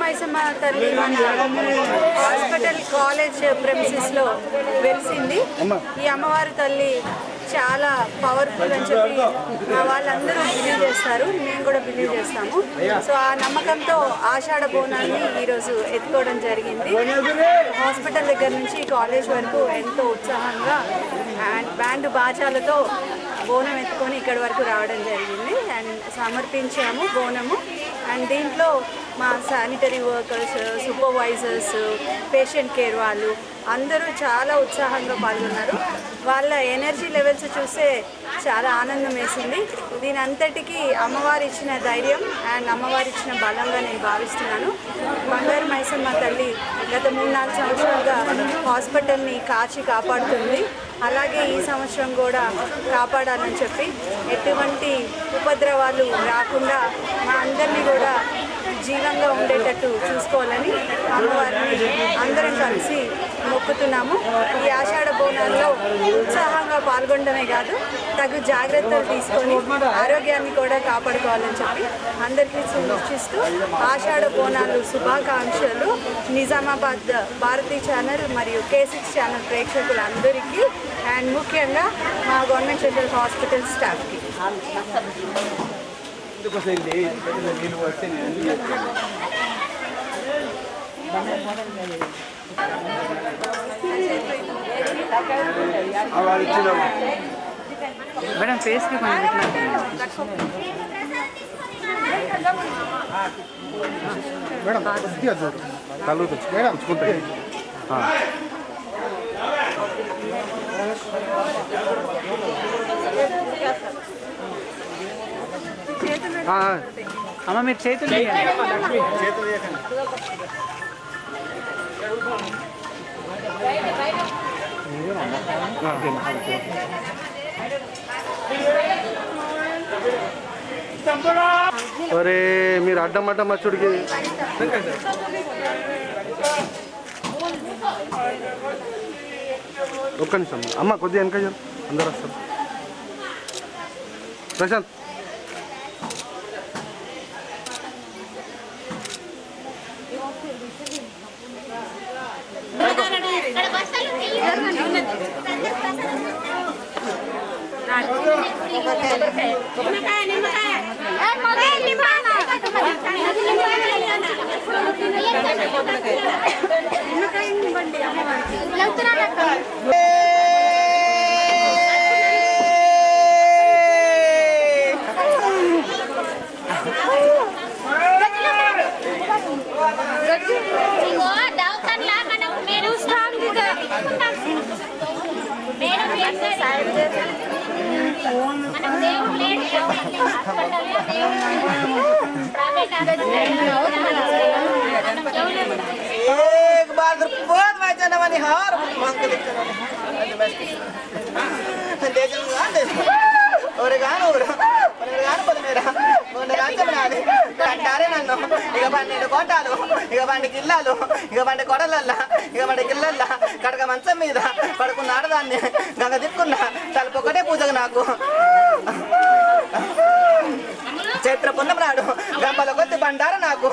మైసమ్మ తల్లి మన hospital college ప్రెమిసెస్లో వెలిసింది. ఈ అమ్మవారి తల్లి చాలా పవర్ఫుల్ అని చెప్పి వాళ్ళందరూ బిలీవ్ చేస్తారు, మేము కూడా బిలీవ్ చేస్తాము. సో ఆ నమ్మకంతో ఆషాఢ బోనాన్ని ఈరోజు ఎత్తుకోవడం జరిగింది. హాస్పిటల్ దగ్గర నుంచి కాలేజ్ వరకు ఎంతో ఉత్సాహంగా అండ్ బ్యాండ్ బాజాలతో బోనం ఎత్తుకొని ఇక్కడి వరకు రావడం జరిగింది అండ్ సమర్పించాము బోనము. అండ్ దీంట్లో మా sanitary workers, supervisors, patient care వాళ్ళు అందరూ చాలా ఉత్సాహంగా పాల్గొన్నారు. వాళ్ళ ఎనర్జీ లెవెల్స్ చూస్తే చాలా ఆనందం వేసింది. దీని అంతటికీ అమ్మవారు ఇచ్చిన ధైర్యం అండ్ అమ్మవారు ఇచ్చిన బలంగా నేను భావిస్తున్నాను. బంగారు మైసమ్మ తల్లి గత 3-4 సంవత్సరాలుగా హాస్పిటల్ని కాపాడుతుంది. అలాగే ఈ సంవత్సరం కూడా కాపాడాలని చెప్పి ఎటువంటి ఉపద్రవాలు రాకుండా మా అందరినీ కూడా జీవంగా ఉండేటట్టు చూసుకోవాలని అమ్మవారిని అందరం కలిసి మొక్కుతున్నాము. ఈ ఆషాఢ బోనాల్లో ఉత్సాహంగా పాల్గొనడమే కాదు, తగు జాగ్రత్తలు తీసుకొని ఆరోగ్యాన్ని కూడా కాపాడుకోవాలని చెప్పి అందరికీ సూచిస్తూ ఆషాఢ బోనాలు శుభాకాంక్షలు. నిజామాబాద్ భారతీ ఛానల్ మరియు K6 ఛానల్ ప్రేక్షకులందరికీ అండ్ ముఖ్యంగా మా గవర్నమెంట్ జనరల్ హాస్పిటల్ స్టాఫ్కి. మేడం ఫేస్ కి మేడం కళ్ళు తెచ్చు మేడం ఉంచుకుంటాయి. అమ్మ మీరు చేతులు ఒరే మీరు అడ్డం మచ్చుడికి ఒక్క నిమిషం అమ్మ, కొద్దిగా వెనక అందరు వస్తారు. ప్రశాంత్ एक बार बहुत मजा नवानी हार मांग के ओरेगानो पदमेरा मोने राजा बनाले कंटारे नन्नो इग बन्ने कोटालो इग बन्ने किल्लालो इग बन्ने कोडलल्ला इग बन्ने किल्लल्ला కడక మంచం మీద పడుకున్న ఆడదాన్ని గంగ దిక్కున్నా తలపొక్కటే పూజకు నాకు చైత్ర పున్నం నాడు గంపల కొద్ది బండారు నాకు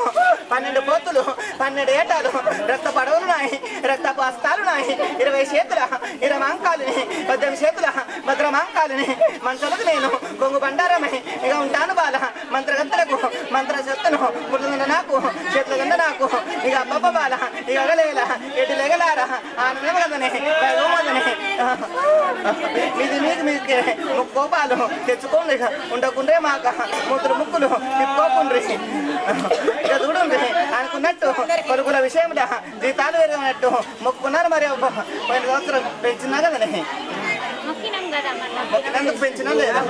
12 పోతులు 12 ఏటాలు రక్త పడవలు నాయి రక్తపు హస్తాలు నాయి 20 చేతుల 20 అంకాలని 18 చేతుల భద్రమాంకాలని మంచలకు నేను కొంగు బండారమై ఇక ఉంటాను బాల మంత్రగంతలకు మంత్ర చెత్తను పుట్టుదండ నాకు చేతుల గండ నాకు ఇక అబ్బబ్బ బాల ఇక అగలేల ఎటు లెగలారా ఆనందం కదనే వేగమదనే ఇది మీకే కోపాలు తెచ్చుకోండి ఉండకుండే మాక మూతులు ముక్కులు తిప్పుకోకుండ్రి ఇక చూడండి అనుకున్నట్టు కొడుకుల విషయం జీతాలు పెరిగినట్టు మొక్కున్నారు. మరి పోయిన సంవత్సరం పెంచినా కదనే మొక్కినందుకు పెంచినా లేదా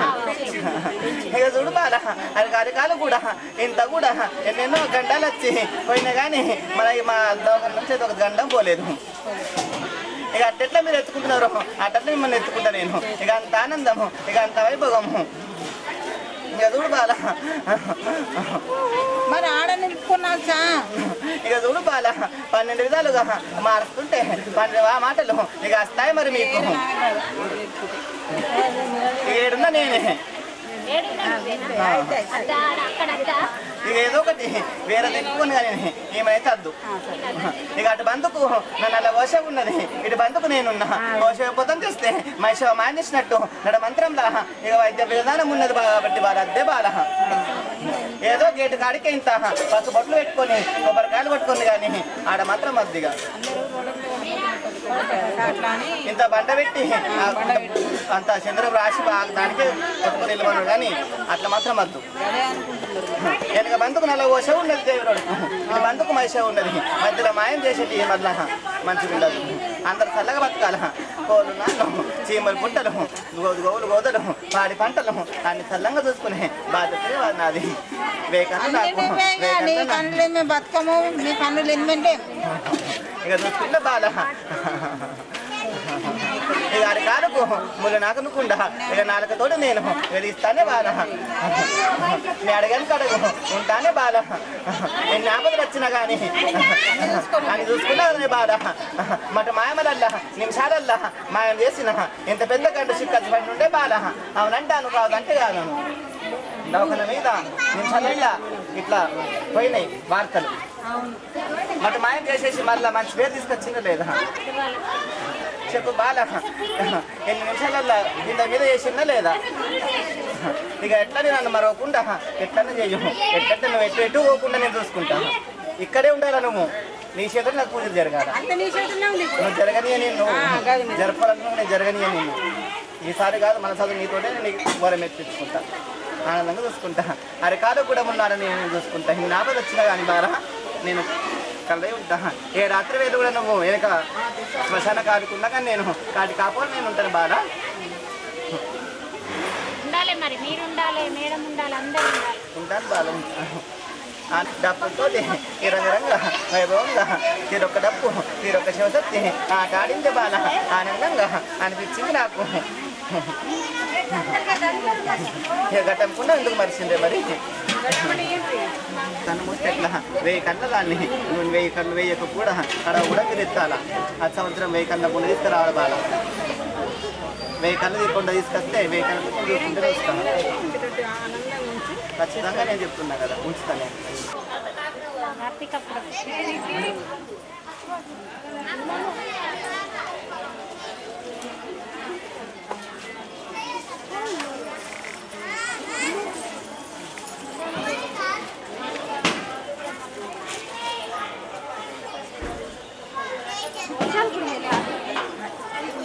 ఇక చూడు బాల అది కార్యకాలు కూడా ఇంత కూడా ఎన్నెన్నో గంటలు వచ్చి పోయినా కానీ మన మా దోకం నుంచి ఒక గండం పోలేదు. ఇక అట్టెట్లా మీరు ఎత్తుకుంటున్నారు అట్టట్లా మిమ్మల్ని ఎత్తుకుంటా నేను. ఇక అంత ఆనందము ఇక అంత వైభవము ఇక చూడు బాల మరి ఆడ నిలుపుకున్నా ఇక చూడు బాల 12 విధాలుగా మారుస్తుంటే 12 మాటలు ఇక వస్తాయి. మరి మీకు ఏడున్నా నేనే ఇక ఏదో ఒకటి వేరే తెచ్చుకొని కానీ ఏమైతే వద్దు. ఇక అటు బందుకు నన్ను అలా వర్ష ఉన్నది, ఇటు బందుకు నేనున్నా. వర్షపోతం చేస్తే మైష మానేసినట్టు నడ మంత్రంలా ఇక వైద్య విధానం ఉన్నది కాబట్టి బాల అద్దే బాల. ఏదో గేటు కాడికి ఇంత పసు బొట్లు పెట్టుకొని కొబ్బరికాయలు పట్టుకుంది కానీ ఆడ మాత్రం వద్దిగా ఇంత బండ పెట్టి అంత చంద్రం రాసి దానికే కొట్టుకొని వెళ్ళమన్నాడు కానీ అట్లా మాత్రం వద్దు. వెనక బంతుకు నల్ల ఓష ఉన్నది దేవుడు, ఇది బంతుకు మైష ఉన్నది, మధ్యలో మాయం చేసేటి మళ్ళా మంచిగా ఉండదు. అందరు చల్లగా బతకాల. కోళ్ళు నాన్ను, చీమలు పుట్టలు, గోవులు గోదలు, పాడి పంటలు అన్ని చల్లంగా చూసుకునే బాధ్యత నాది. బతుకము మీ పనులు ఎనిమిది ఇక చూసుకుంటే బాల ఇక ఆడి కాలుకు ముళ్ళు నాకనుకుండా ఇక నాలుకతోటి నేను ఇస్తానే బాల. నేను అడగని కడగు ఉంటానే బాల. నేను ఆపదలు వచ్చినా కానీ అని చూసుకున్నా బాల. మట మాయమలల్లా నిమిషాలల్లా మాయం చేసిన ఇంత పెద్ద గంట చిక్కచ్చి పడి ఉండే బాల. అవునంటాను కాదంటే కాదు. దవాఖాన మీద నిమిషాలల్లా ఇట్లా పోయినాయి వార్తలు. మట మాయం చేసేసి మళ్ళీ మంచి పేరు తీసుకొచ్చిందా లేదా చెప్పు బాల. ఎన్ని నిమిషాలల్లా ఇంత మీద చేసిందా లేదా? ఇక ఎట్లా నన్ను మరవకుండా ఎట్లనే చేయము, ఎట్లంటే నువ్వు ఎటు పోకుండా నేను చూసుకుంటా. ఇక్కడే ఉండాలా నువ్వు, నీ చేతులు నాకు పూజలు జరగాల. నువ్వు జరగనియ నేను జరపాలను, నేను జరగనియ నేను. ఈసారి కాదు మన చదువు నీతోనే నేను వరం ఎత్తించుకుంటా, ఆనందంగా చూసుకుంటా. అరకాలు కూడా ఉన్నారని నేను చూసుకుంటా. ఈ నాపద వచ్చినా కానీ బారా నేను కళ్ళే ఉంటా. ఏ రాత్రి వేలు కూడా నువ్వు వెనక శ్మశాన కాడుకున్నా కానీ నేను కాటి కాపోలు నేను ఉంటాను బాగా. ఉండాలి మరి, మీరు ఉండాలి, మేడం ఉండాలి, అందరూ ఉండాలి. ఉంటాను బాగా. డప్పుతో ఈ రంగరంగా వైభవంగా తీరొక్క డప్పు తీరొక్క శివశక్తి ఆట ఆడిందే బాల. ఆనందంగా అనిపించింది నాకు. గట్టనుకున్నా ఎందుకు మరిచిందే మరి. కన్ను మూస్తే ఎట్లా 1000 కళ్ళ దాన్ని 1000 కళ్ళు వేయక కూడా అక్కడ కూడా తిరిస్తాలా. ఆ సంవత్సరం 1000 కళ్ళ కూడా తీసుకురావాలి బాల. 1000 కళ్ళు తీయకుండా తీసుకొస్తే 1000 కళ్ళ చూసుకుంటే చూస్తాను. ఖచ్చితంగా నేను చెప్తున్నా కదా, ఉంచుతాను. చాలా